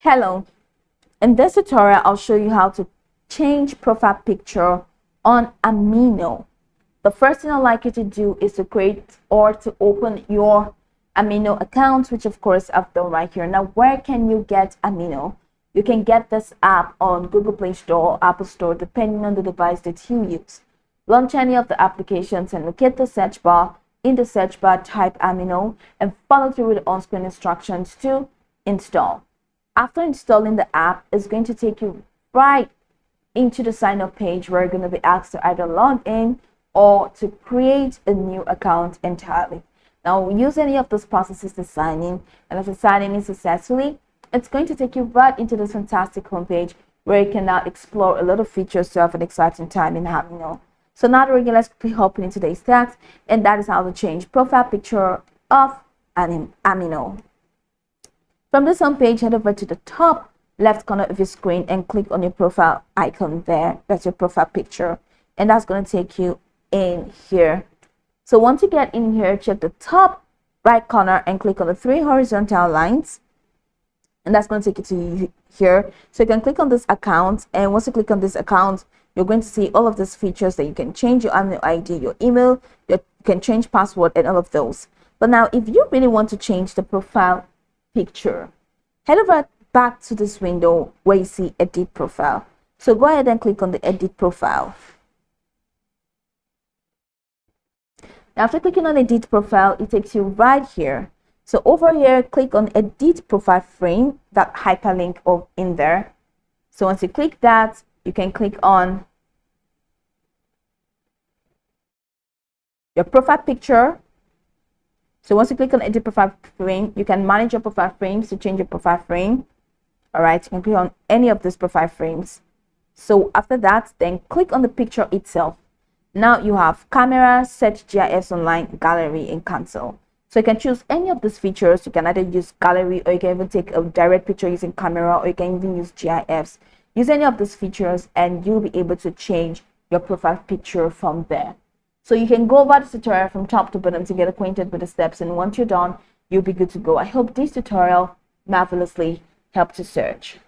Hello, in this tutorial I'll show you how to change profile picture on Amino. The first thing I'd like you to do is to create or to open your Amino account, which of course I've done right here. Now, where can you get Amino? You can get this app on Google Play Store or Apple Store depending on the device that you use. Launch any of the applications and locate the search bar. In the search bar, type Amino and follow through with the on-screen instructions to install. After installing the app, it's going to take you right into the sign up page where you're going to be asked to either log in or to create a new account entirely. Now, use any of those processes to sign in, and if you sign in successfully, it's going to take you right into this fantastic homepage where you can now explore a lot of features to have an exciting time in Amino. So now that let's quickly hop into today's task, and that is how to change profile picture of an Amino. From this home page, head over to the top left corner of your screen and click on your profile icon there. That's your profile picture, and that's going to take you in here. So once you get in here, check the top right corner and click on the three horizontal lines, and that's going to take you to here. So you can click on this account, and once you click on this account, you're going to see all of these features that you can change your Amino ID, your email, you can change password, and all of those. But now, if you really want to change the profile picture, head over back to this window where you see edit profile. So go ahead and click on the edit profile. Now, after clicking on edit profile, it takes you right here. So over here, click on edit profile frame, that hyperlink in there. So once you click that, you can click on your profile picture. So once you click on edit profile frame, you can manage your profile frames to change your profile frame. All right, you can click on any of these profile frames. So after that, then click on the picture itself. Now you have camera, set GIFs online, gallery, and cancel. So you can choose any of these features. You can either use gallery, or you can even take a direct picture using camera, or you can even use GIFs. Use any of these features and you'll be able to change your profile picture from there. So you can go over this tutorial from top to bottom to get acquainted with the steps, and once you're done, you'll be good to go. I hope this tutorial marvelously helped you search.